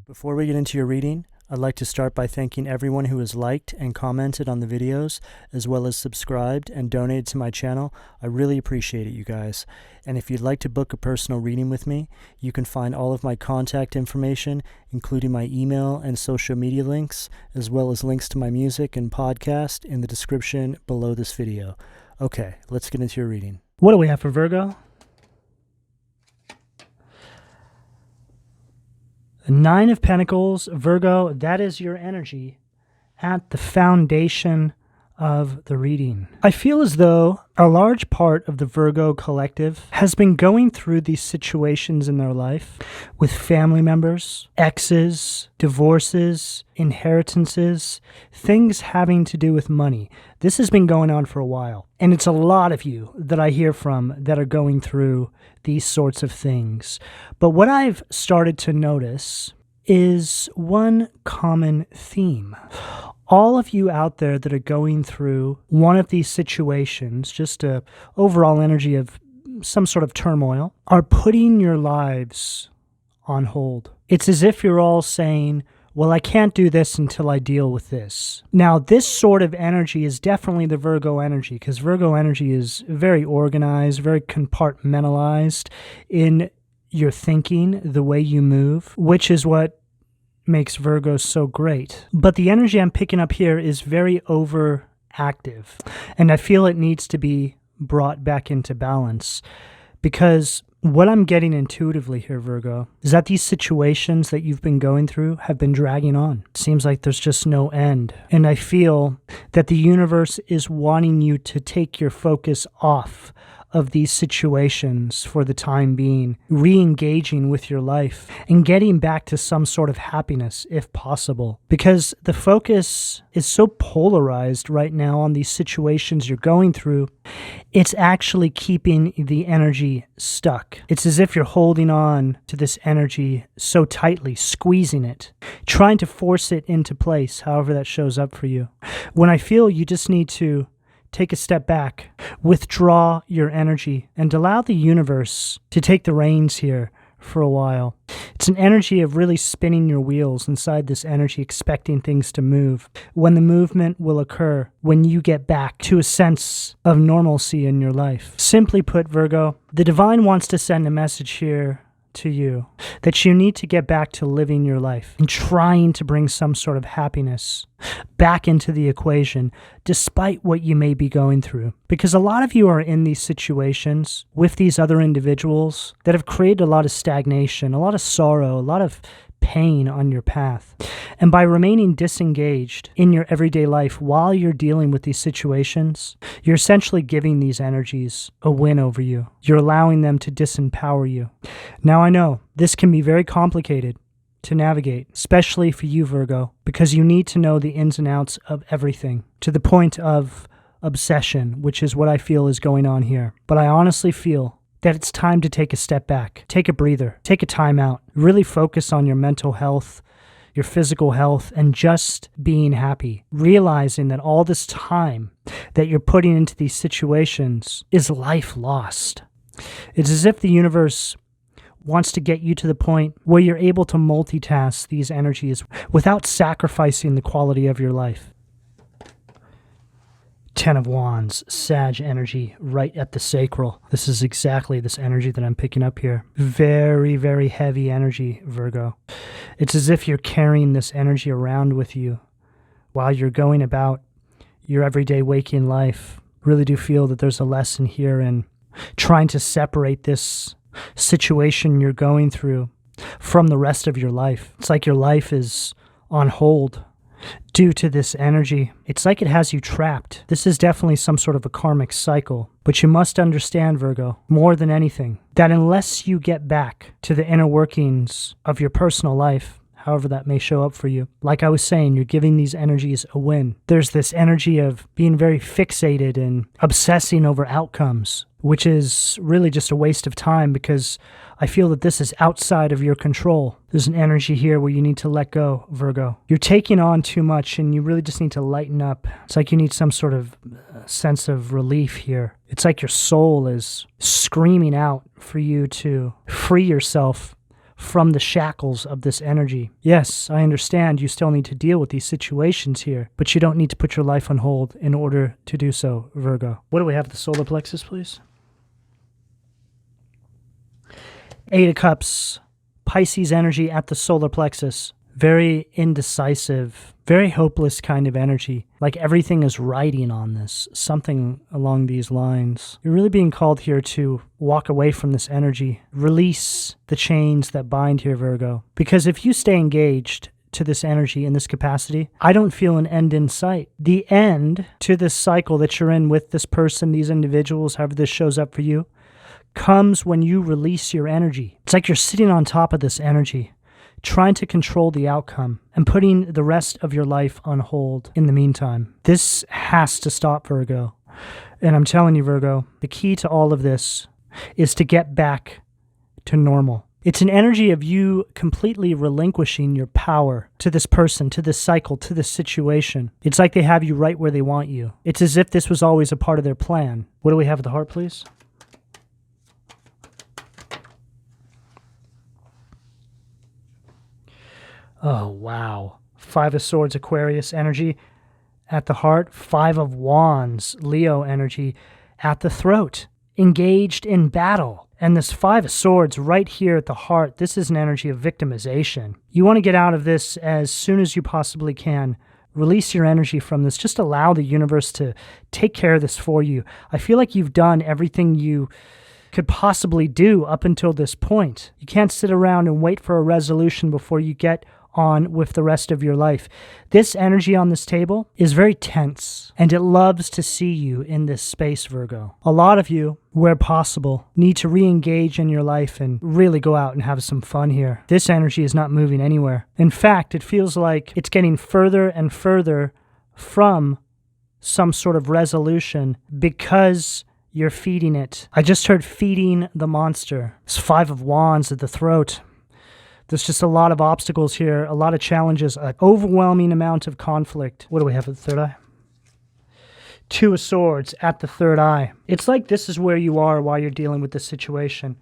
Before we get into your reading, I'd like to start by thanking everyone who has liked and commented on the videos, as well as subscribed and donated to my channel. I really appreciate it, you guys. And if you'd like to book a personal reading with me, you can find all of my contact information, including my email and social media links, as well as links to my music and podcast in the description below this video. Okay, let's get into your reading. What do we have for Virgo? Nine of Pentacles, Virgo, that is your energy at the foundation of the reading. I feel as though a large part of the Virgo collective has been going through these situations in their life with family members, exes, divorces, inheritances, things having to do with money. This has been going on for a while. And it's a lot of you that I hear from that are going through these sorts of things. But what I've started to notice is one common theme. All of you out there that are going through one of these situations, just a overall energy of some sort of turmoil, are putting your lives on hold. It's as if you're all saying, well, I can't do this until I deal with this. Now, this sort of energy is definitely the Virgo energy, because Virgo energy is very organized, very compartmentalized in your thinking, the way you move, which is what makes Virgo so great. But the energy I'm picking up here is very overactive, and I feel it needs to be brought back into balance, because what I'm getting intuitively here, Virgo, is that these situations that you've been going through have been dragging on. It seems like there's just no end. And I feel that the universe is wanting you to take your focus off of these situations for the time being, re-engaging with your life and getting back to some sort of happiness if possible. Because the focus is so polarized right now on these situations you're going through, it's actually keeping the energy stuck. It's as if you're holding on to this energy so tightly, squeezing it, trying to force it into place, however that shows up for you. When I feel you just need to take a step back, withdraw your energy, and allow the universe to take the reins here for a while. It's an energy of really spinning your wheels inside this energy, expecting things to move. When the movement will occur, when you get back to a sense of normalcy in your life. Simply put, Virgo, the divine wants to send a message here to you that you need to get back to living your life and trying to bring some sort of happiness back into the equation despite what you may be going through. Because a lot of you are in these situations with these other individuals that have created a lot of stagnation, a lot of sorrow, a lot of pain on your path. And by remaining disengaged in your everyday life while you're dealing with these situations, you're essentially giving these energies a win over you. You're allowing them to disempower you. Now, I know this can be very complicated to navigate, especially for you, Virgo, because you need to know the ins and outs of everything to the point of obsession, which is what I feel is going on here. But I honestly feel that it's time to take a step back, take a breather, take a time out, really focus on your mental health, your physical health, and just being happy, realizing that all this time that you're putting into these situations is life lost. It's as if the universe wants to get you to the point where you're able to multitask these energies without sacrificing the quality of your life. Ten of Wands, Sag energy right at the sacral. This is exactly this energy that I'm picking up here. Very, very heavy energy, Virgo. It's as if you're carrying this energy around with you while you're going about your everyday waking life. Really do feel that there's a lesson here in trying to separate this situation you're going through from the rest of your life. It's like your life is on hold due to this energy. It's like it has you trapped. This is definitely some sort of a karmic cycle. But you must understand, Virgo, more than anything, that unless you get back to the inner workings of your personal life, however that may show up for you, like I was saying, you're giving these energies a win. There's this energy of being very fixated and obsessing over outcomes, which is really just a waste of time because I feel that this is outside of your control. There's an energy here where you need to let go, Virgo. You're taking on too much and you really just need to lighten up. It's like you need some sort of sense of relief here. It's like your soul is screaming out for you to free yourself from the shackles of this energy. Yes, I understand you still need to deal with these situations here, but you don't need to put your life on hold in order to do so, Virgo. What do we have at the solar plexus, please? 8 of Cups, Pisces energy at the solar plexus. Very indecisive, very hopeless kind of energy. Like everything is riding on this, something along these lines. You're really being called here to walk away from this energy. Release the chains that bind here, Virgo. Because if you stay engaged to this energy in this capacity, I don't feel an end in sight. The end to this cycle that you're in with this person, these individuals, however this shows up for you, comes when you release your energy. It's like you're sitting on top of this energy, trying to control the outcome and putting the rest of your life on hold in the meantime. This has to stop, Virgo. And I'm telling you, Virgo, the key to all of this is to get back to normal. It's an energy of you completely relinquishing your power to this person, to this cycle, to this situation. It's like they have you right where they want you. It's as if this was always a part of their plan. What do we have at the heart, please? Oh, wow. 5 of Swords, Aquarius energy at the heart. 5 of Wands, Leo energy at the throat. Engaged in battle. And this 5 of Swords right here at the heart, this is an energy of victimization. You want to get out of this as soon as you possibly can. Release your energy from this. Just allow the universe to take care of this for you. I feel like you've done everything you could possibly do up until this point. You can't sit around and wait for a resolution before you get on with the rest of your life. This energy on this table is very tense, and it loves to see you in this space, Virgo. A lot of you, where possible, need to re-engage in your life and really go out and have some fun here. This energy is not moving anywhere. In fact, it feels like it's getting further and further from some sort of resolution because you're feeding it. I just heard feeding the monster. It's 5 of Wands at the throat. There's just a lot of obstacles here, a lot of challenges, an overwhelming amount of conflict. What do we have at the third eye? 2 of Swords at the third eye. It's like this is where you are while you're dealing with this situation.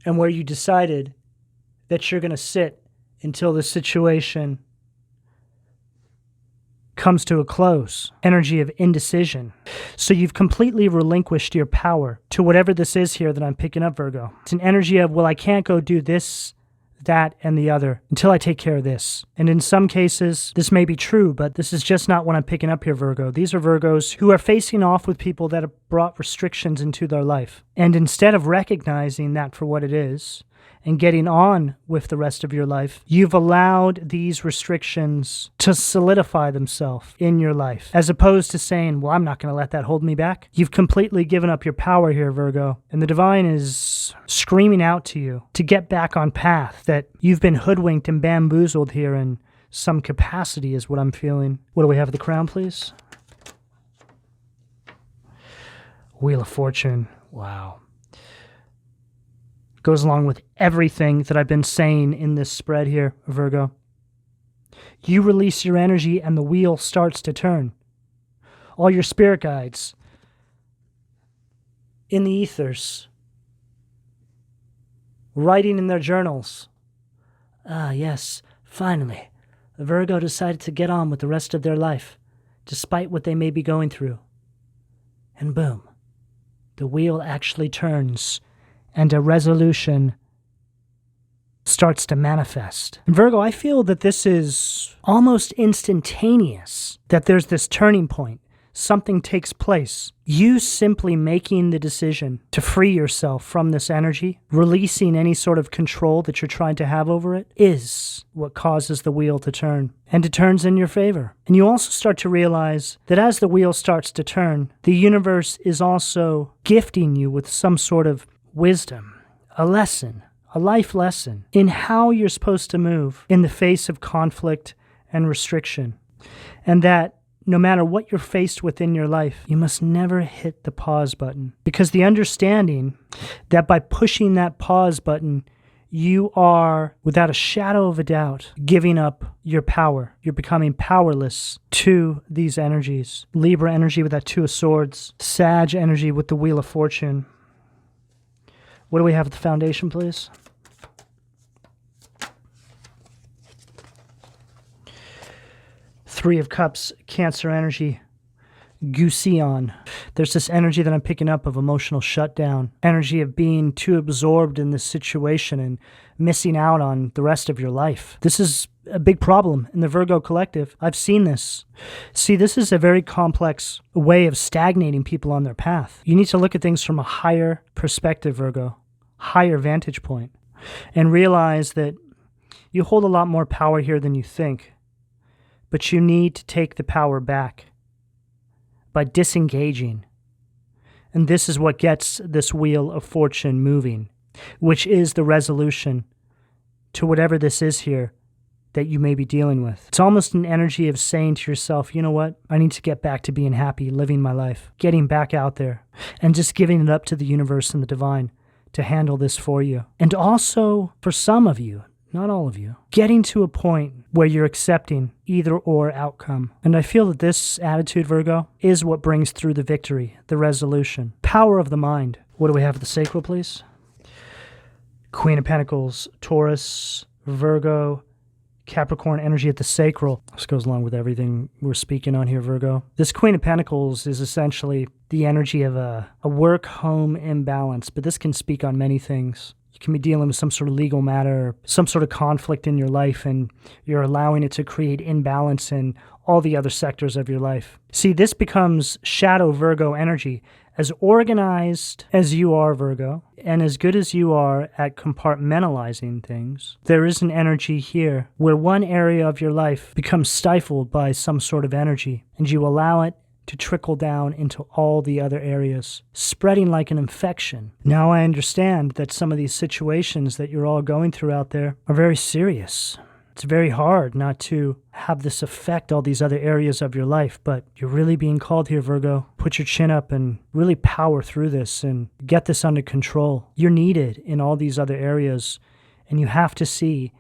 And where you decided that you're going to sit until the situation comes to a close. Energy of indecision. So you've completely relinquished your power to whatever this is here that I'm picking up, Virgo. It's an energy of, well, I can't go do this, that, and the other until I take care of this. And in some cases, this may be true, but this is just not what I'm picking up here, Virgo. These are Virgos who are facing off with people that have brought restrictions into their life. And instead of recognizing that for what it is, and getting on with the rest of your life, you've allowed these restrictions to solidify themselves in your life, as opposed to saying, well, I'm not going to let that hold me back. You've completely given up your power here, Virgo, and the divine is screaming out to you to get back on path, that you've been hoodwinked and bamboozled here in some capacity is what I'm feeling. What do we have at the crown, please? Wheel of Fortune. Wow. Goes along with everything that I've been saying in this spread here, Virgo. You release your energy and the wheel starts to turn. All your spirit guides in the ethers, writing in their journals. Ah, yes, finally, Virgo decided to get on with the rest of their life, despite what they may be going through. And boom, the wheel actually turns and a resolution starts to manifest. And Virgo, I feel that this is almost instantaneous, that there's this turning point. Something takes place. You simply making the decision to free yourself from this energy, releasing any sort of control that you're trying to have over it, is what causes the wheel to turn. And it turns in your favor. And you also start to realize that as the wheel starts to turn, the universe is also gifting you with some sort of wisdom, a lesson, a life lesson in how you're supposed to move in the face of conflict and restriction. And that no matter what you're faced with in your life, you must never hit the pause button. Because the understanding that by pushing that pause button, you are, without a shadow of a doubt, giving up your power. You're becoming powerless to these energies. Libra energy with that 2 of Swords. Sag energy with the Wheel of Fortune. What do we have at the foundation, please? Three of Cups, Cancer energy. Gusion. There's this energy that I'm picking up of emotional shutdown, energy of being too absorbed in this situation and missing out on the rest of your life. This is a big problem in the Virgo collective. I've seen this. See, this is a very complex way of stagnating people on their path. You need to look at things from a higher perspective, Virgo, higher vantage point, and realize that you hold a lot more power here than you think, but you need to take the power back by disengaging. And this is what gets this wheel of fortune moving, which is the resolution to whatever this is here that you may be dealing with. It's almost an energy of saying to yourself, you know what? I need to get back to being happy, living my life, getting back out there, and just giving it up to the universe and the divine to handle this for you. And also, for some of you, not all of you, getting to a point where you're accepting either or outcome. And I feel that this attitude, Virgo, is what brings through the victory, the resolution. Power of the mind. What do we have at the sacral, please? Queen of Pentacles, Taurus, Virgo, Capricorn energy at the sacral. This goes along with everything we're speaking on here, Virgo. This Queen of Pentacles is essentially the energy of a work-home imbalance, but this can speak on many things. You can be dealing with some sort of legal matter, some sort of conflict in your life, and you're allowing it to create imbalance in all the other sectors of your life. See, this becomes shadow Virgo energy. As organized as you are, Virgo, and as good as you are at compartmentalizing things, there is an energy here where one area of your life becomes stifled by some sort of energy, and you allow it to trickle down into all the other areas, spreading like an infection. Now I understand that some of these situations that you're all going through out there are very serious. It's very hard not to have this affect all these other areas of your life, but you're really being called here, Virgo. Put your chin up and really power through this and get this under control. You're needed in all these other areas, and you have to see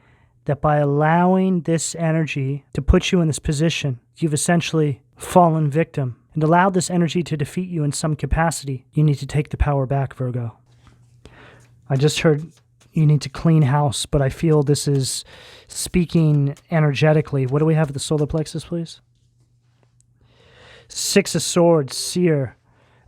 that by allowing this energy to put you in this position, you've essentially fallen victim and allowed this energy to defeat you in some capacity. You need to take the power back, Virgo. I just heard you need to clean house, but I feel this is speaking energetically. What do we have at the solar plexus, please? Six of Swords, Seer,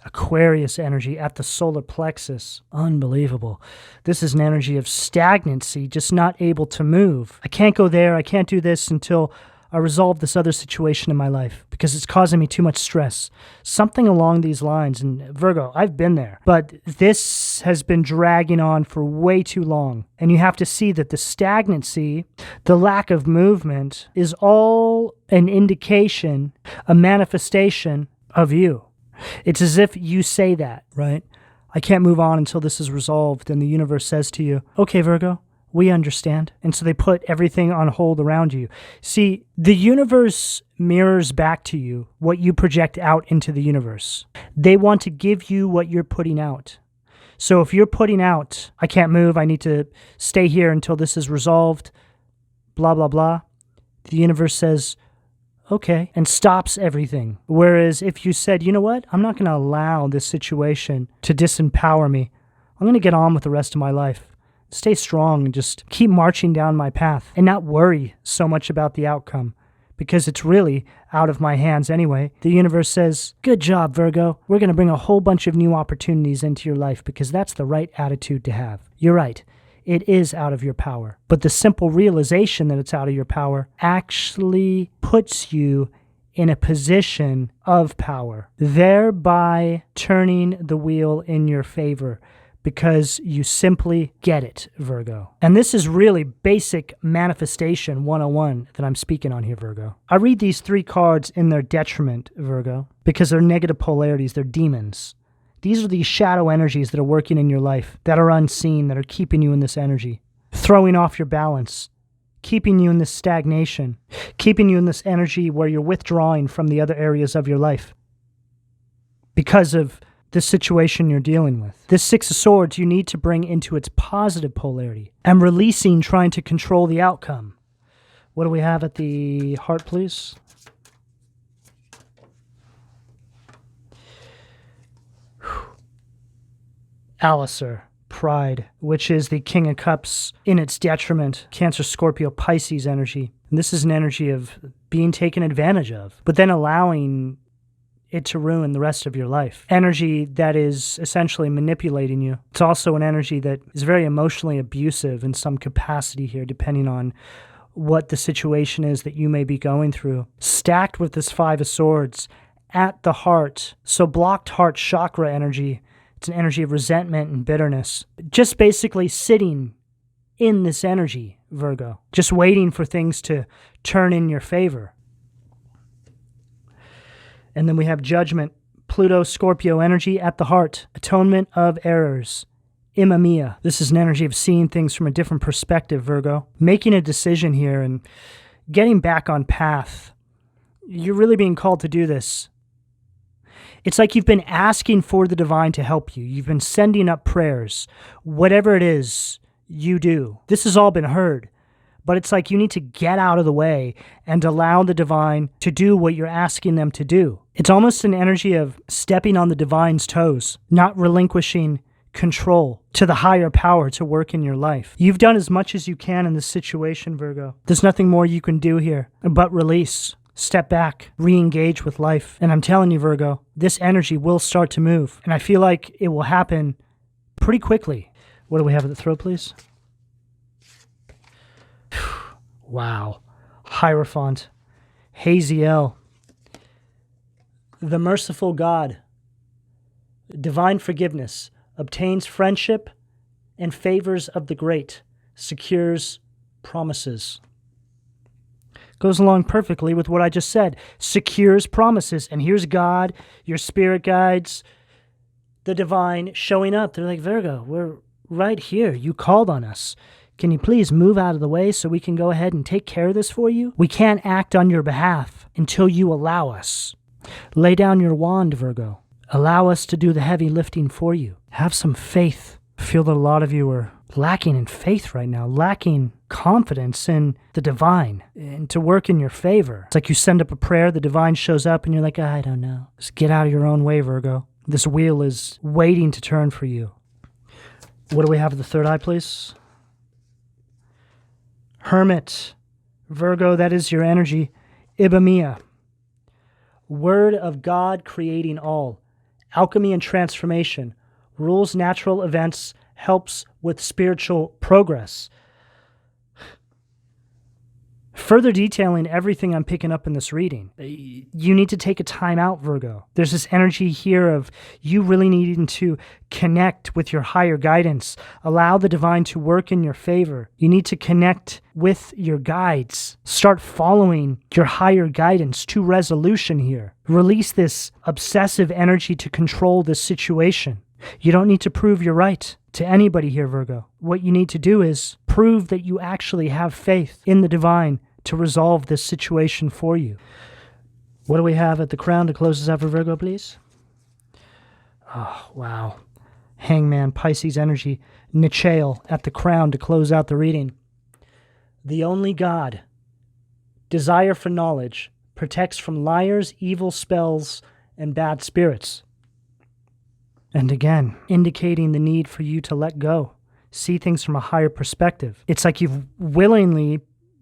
Aquarius energy at the solar plexus. Unbelievable. This is an energy of stagnancy, just not able to move. I can't go there. I can't do this until I resolve this other situation in my life because it's causing me too much stress. Something along these lines. And Virgo, I've been there. But this has been dragging on for way too long. And you have to see that the stagnancy, the lack of movement, is all an indication, a manifestation of you. It's as if you say that, right? I can't move on until this is resolved. And the universe says to you, okay, Virgo, we understand. And so they put everything on hold around you. See, the universe mirrors back to you what you project out into the universe. They want to give you what you're putting out. So if you're putting out, I can't move, I need to stay here until this is resolved, blah, blah, blah, the universe says, okay, and stops everything. Whereas if you said, you know what, I'm not going to allow this situation to disempower me. I'm going to get on with the rest of my life. Stay strong and just keep marching down my path and not worry so much about the outcome because it's really out of my hands anyway. The universe says, good job, Virgo. We're going to bring a whole bunch of new opportunities into your life because that's the right attitude to have. You're right. It is out of your power. But the simple realization that it's out of your power actually puts you in a position of power, thereby turning the wheel in your favor because you simply get it, Virgo. And this is really basic manifestation 101 that I'm speaking on here, Virgo. I read these three cards in their detriment, Virgo, because they're negative polarities, they're demons. These are these shadow energies that are working in your life, that are unseen, that are keeping you in this energy, throwing off your balance, keeping you in this stagnation, keeping you in this energy where you're withdrawing from the other areas of your life because of the situation you're dealing with. This Six of Swords you need to bring into its positive polarity and releasing trying to control the outcome. What do we have at the heart, please? Alistair, pride, which is the King of Cups in its detriment, Cancer, Scorpio, Pisces energy. And this is an energy of being taken advantage of, but then allowing it to ruin the rest of your life. Energy that is essentially manipulating you. It's also an energy that is very emotionally abusive in some capacity here, depending on what the situation is that you may be going through. Stacked with this Five of Swords at the heart. So blocked heart chakra energy. It's an energy of resentment and bitterness. Just basically sitting in this energy, Virgo. Just waiting for things to turn in your favor. And then we have Judgment, Pluto, Scorpio energy at the heart. Atonement of errors. Imamia. This is an energy of seeing things from a different perspective, Virgo. Making a decision here and getting back on path. You're really being called to do this. It's like you've been asking for the divine to help you. You've been sending up prayers. Whatever it is you do. This has all been heard. But it's like you need to get out of the way and allow the divine to do what you're asking them to do. It's almost an energy of stepping on the divine's toes, not relinquishing control to the higher power to work in your life. You've done as much as you can in this situation, Virgo. There's nothing more you can do here but release, step back, re-engage with life. And I'm telling you, Virgo, this energy will start to move. And I feel like it will happen pretty quickly. What do we have at the throat, please? Wow. Hierophant. Haziel. The merciful God. Divine forgiveness. Obtains friendship and favors of the great. Secures promises. Goes along perfectly with what I just said. Secures promises. And here's God, your spirit guides, the divine showing up. They're like, Virgo, we're right here. You called on us. Can you please move out of the way so we can go ahead and take care of this for you? We can't act on your behalf until you allow us. Lay down your wand, Virgo. Allow us to do the heavy lifting for you. Have some faith. I feel that a lot of you are lacking in faith right now, lacking confidence in the divine and to work in your favor. It's like you send up a prayer, the divine shows up, and you're like, I don't know. Just get out of your own way, Virgo. This wheel is waiting to turn for you. What do we have at the third eye, please? Hermit, Virgo, that is your energy. Ibamia, Word of God creating all. Alchemy and transformation. Rules natural events. Helps with spiritual progress. Further detailing everything I'm picking up in this reading, you need to take a time out, Virgo. There's this energy here of you really needing to connect with your higher guidance. Allow the divine to work in your favor. You need to connect with your guides. Start following your higher guidance to resolution here. Release this obsessive energy to control this situation. You don't need to prove you're right to anybody here, Virgo. What you need to do is prove that you actually have faith in the divine to resolve this situation for you. What do we have at the crown to close this out for Virgo, please? Oh, wow. Hangman, Pisces energy, Nichael at the crown to close out the reading. The only God, desire for knowledge, protects from liars, evil spells, and bad spirits. And again, indicating the need for you to let go, see things from a higher perspective. It's like you've willingly,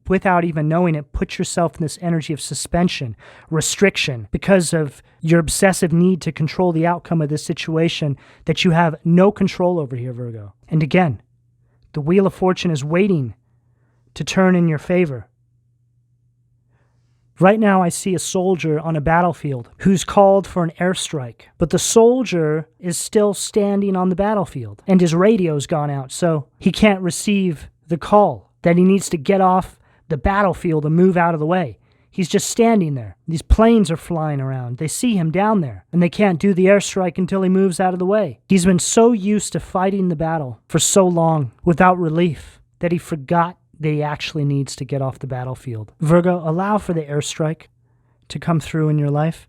without even knowing it, put yourself in this energy of suspension, restriction, because of your obsessive need to control the outcome of this situation that you have no control over here, Virgo. And again, the Wheel of Fortune is waiting to turn in your favor. Right now, I see a soldier on a battlefield who's called for an airstrike, but the soldier is still standing on the battlefield, and his radio's gone out, so he can't receive the call that he needs to get off the battlefield and move out of the way. He's just standing there. These planes are flying around. They see him down there, and they can't do the airstrike until he moves out of the way. He's been so used to fighting the battle for so long without relief that he forgot that he actually needs to get off the battlefield. Virgo, allow for the airstrike to come through in your life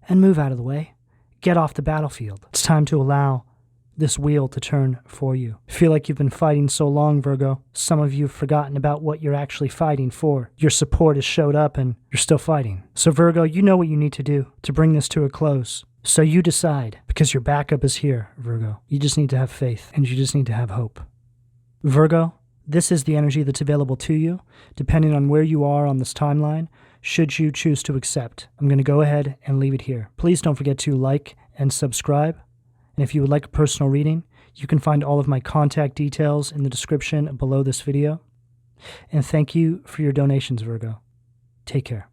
and move out of the way. Get off the battlefield. It's time to allow this wheel to turn for you. I feel like you've been fighting so long, Virgo. Some of you have forgotten about what you're actually fighting for. Your support has showed up and you're still fighting. So Virgo, you know what you need to do to bring this to a close. So you decide, because your backup is here, Virgo. You just need to have faith, and you just need to have hope. Virgo, this is the energy that's available to you, depending on where you are on this timeline, should you choose to accept. I'm going to go ahead and leave it here. Please don't forget to like and subscribe. And if you would like a personal reading, you can find all of my contact details in the description below this video. And thank you for your donations, Virgo. Take care.